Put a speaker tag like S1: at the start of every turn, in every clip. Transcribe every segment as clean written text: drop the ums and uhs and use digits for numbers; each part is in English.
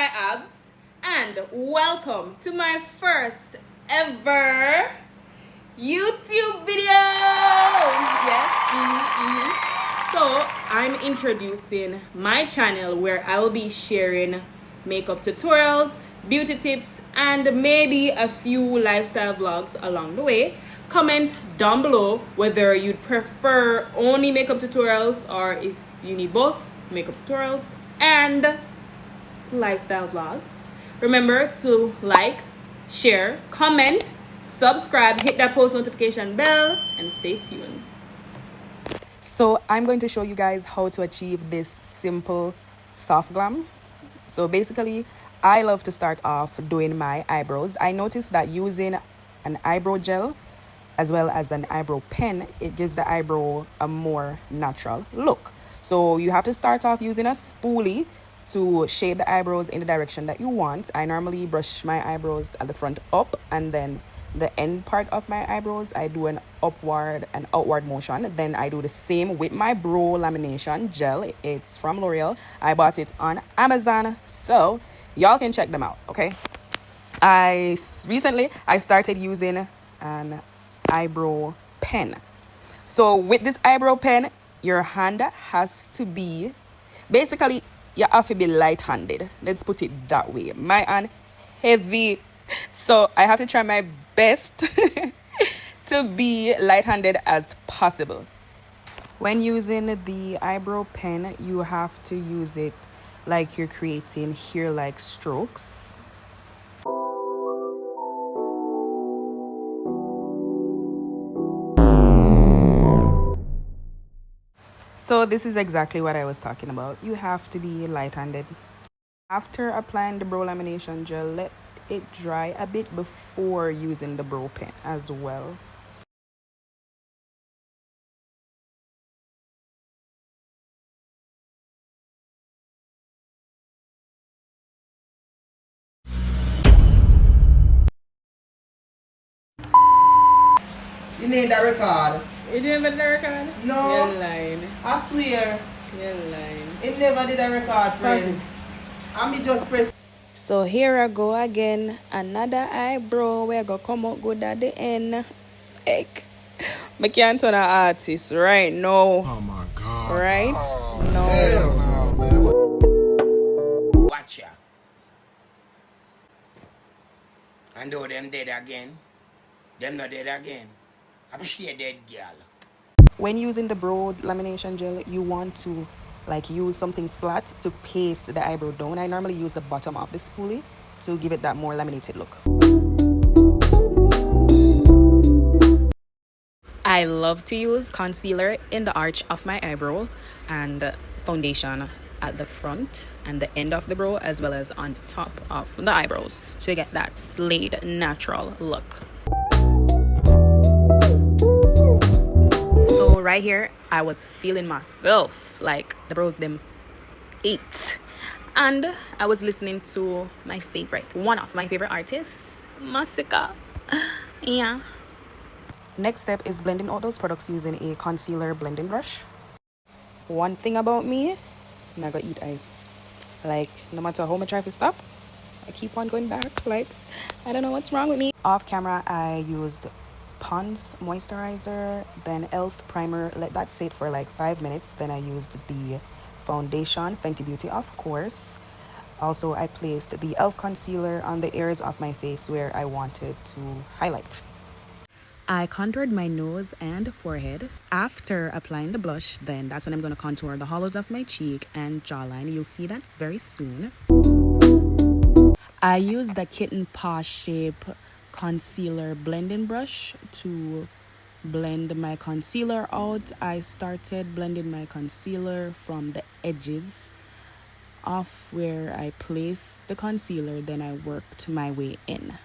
S1: my abs, and welcome to my first ever YouTube video. Yes. So I'm introducing my channel where I will be sharing makeup tutorials, beauty tips, and maybe a few lifestyle vlogs along the way. Comment down below whether you'd prefer only makeup tutorials or if you need both makeup tutorials and lifestyle vlogs. Remember to like, share, comment, subscribe, hit that post notification bell, and stay tuned.
S2: So I'm going to show you guys how to achieve this simple soft glam. So basically, I love to start off doing my eyebrows. I noticed that using an eyebrow gel as well as an eyebrow pen, it gives the eyebrow a more natural look. So you have to start off using a spoolie to shape the eyebrows in the direction that you want. I normally brush my eyebrows at the front up, and then the end part of my eyebrows I do an upward and outward motion. Then I do the same with my brow lamination gel. It's from L'Oreal. I bought it on Amazon, so y'all can check them out. Okay, recently I started using an eyebrow pen. So with this eyebrow pen, your hand has to be, basically you have to be light-handed. Let's put it that way. My hand heavy, so I have to try my best to be light-handed as possible. When using the eyebrow pen, you have to use it like you're creating hair-like strokes. So this is exactly what I was talking about. You have to be light-handed. After applying the brow lamination gel, let it dry a bit before using the brow pen as well.
S3: You need that record?
S1: You didn't even record?
S3: No.
S1: You're lying.
S3: I swear.
S1: You're lying.
S3: It never did a record, friend. I me just press.
S2: So here I go again. Another eyebrow where I go come out good at the end. Heck. I can't turn an artist right now.
S4: Oh my God.
S2: Right?
S4: Oh,
S2: no.
S4: Hell no, man.
S5: Watch ya. And though them dead again, them not dead again. I be a dead girl.
S2: When using the brow lamination gel, you want to use something flat to paste the eyebrow down. I normally use the bottom of the spoolie to give it that more laminated look. I love to use concealer in the arch of my eyebrow and foundation at the front and the end of the brow, as well as on top of the eyebrows, to get that slayed natural look. So right here, I was feeling myself, like the brows them ate, and I was listening to one of my favorite artists, Masika. Yeah. Next step is blending out those products using a concealer blending brush. One thing about me, I'm not gonna eat ice. Like, no matter how much I try to stop, I keep on going back. Like, I don't know what's wrong with me. Off camera, I used Pond's moisturizer, then Elf primer. Let that sit for like 5 minutes. Then I used the foundation, Fenty Beauty, of course. Also, I placed the Elf concealer on the areas of my face where I wanted to highlight. I contoured my nose and forehead. After applying the blush, then that's when I'm going to contour the hollows of my cheek and jawline. You'll see that very soon. I used the Kitten Paw Shape concealer blending brush to blend my concealer out. I started blending my concealer from the edges of where I placed the concealer, then I worked my way in.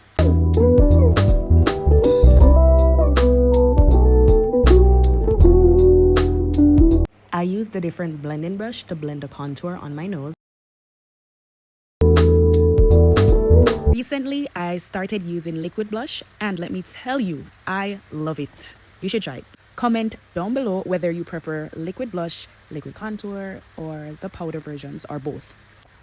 S2: I used the different blending brush to blend the contour on my nose. Recently, I started using liquid blush, and let me tell you, I love it. You should try it. Comment down below whether you prefer liquid blush, liquid contour, or the powder versions, or both.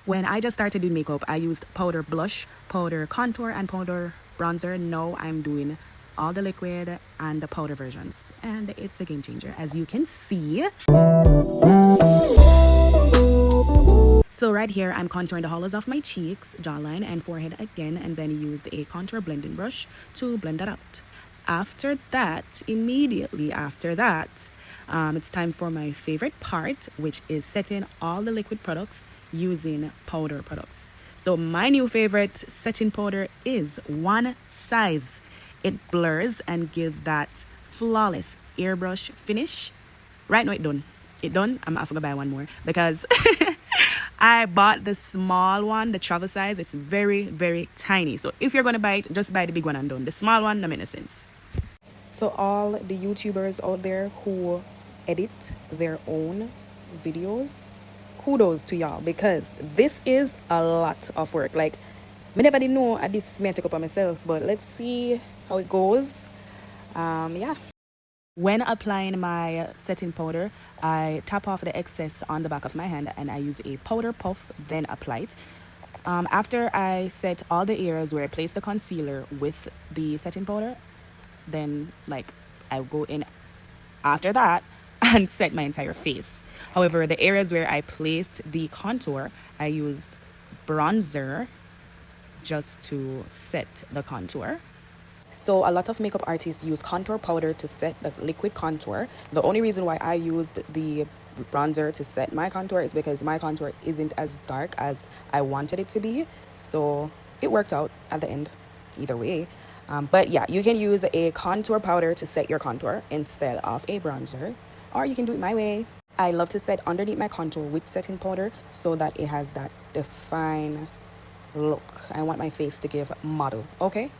S2: When I just started doing makeup, I used powder blush, powder contour, and powder bronzer. Now I'm doing all the liquid and the powder versions, and it's a game changer, as you can see. So right here, I'm contouring the hollows of my cheeks, jawline, and forehead again, and then used a contour blending brush to blend that out. After that, immediately after that, it's time for my favorite part, which is setting all the liquid products using powder products. So my new favorite setting powder is One Size. It blurs and gives that flawless airbrush finish. Right now, it done. I'm gonna buy one more because I bought the small one, the travel size. It's very, very tiny. So if you're gonna buy it, just buy the big one and done. The small one, no make no sense. So all the YouTubers out there who edit their own videos, kudos to y'all, because this is a lot of work. Like, me never did know at this may I take up on myself, but let's see how it goes. Yeah. When applying my setting powder, I tap off the excess on the back of my hand and I use a powder puff, then apply it. After I set all the areas where I place the concealer with the setting powder, then like I go in after that and set my entire face. However, the areas where I placed the contour, I used bronzer just to set the contour. So a lot of makeup artists use contour powder to set the liquid contour. The only reason why I used the bronzer to set my contour is because my contour isn't as dark as I wanted it to be. So it worked out at the end either way. But yeah, you can use a contour powder to set your contour instead of a bronzer, or you can do it my way. I love to set underneath my contour with setting powder so that it has that defined look. I want my face to give model, okay?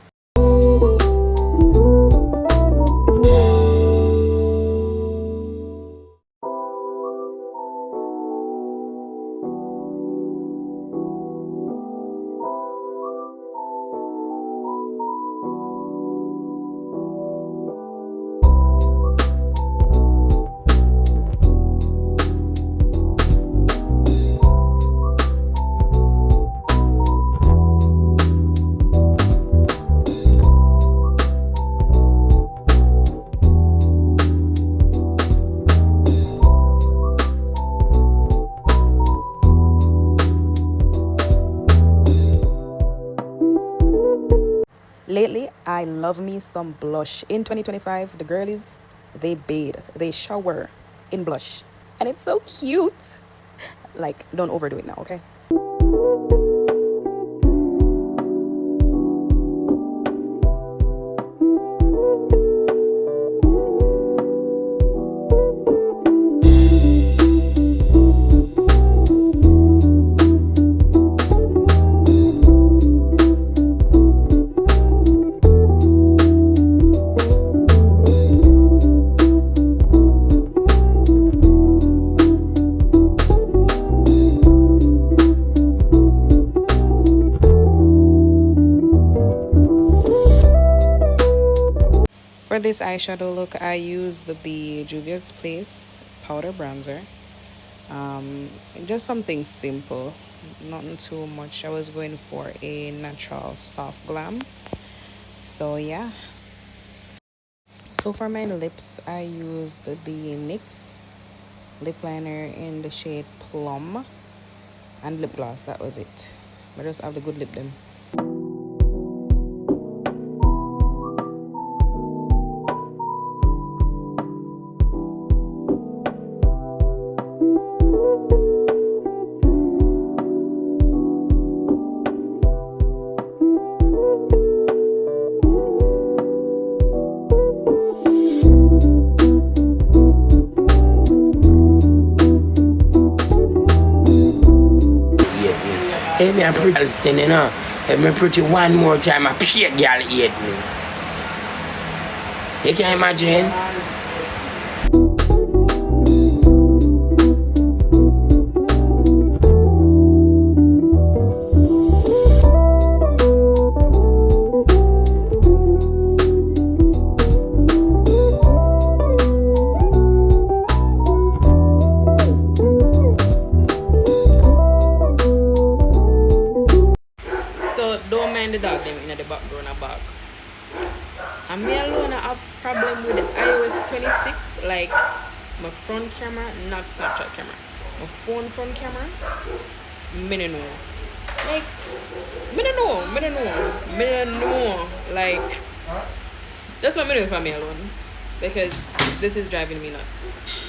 S2: Lately, I love me some blush. In 2025, the girlies, they bathe, they shower in blush. And it's so cute. Like, don't overdo it now, okay? For this eyeshadow look, I used the Juvia's Place powder bronzer. Just something simple, nothing too much. I was going for a natural soft glam. So yeah. So for my lips, I used the NYX lip liner in the shade Plum and lip gloss. That was it. I just have the good lip them.
S5: Hey, me a pretty thing, you know. If me pretty one more time, a pure girl hate me. You can imagine?
S2: and the dog them in the background a back. And me alone I have problem with the iOS 26, like my front camera, not Snapchat camera. My phone front camera, me don't know. Like, me don't know. Like, that's what me do for me alone. Because this is driving me nuts.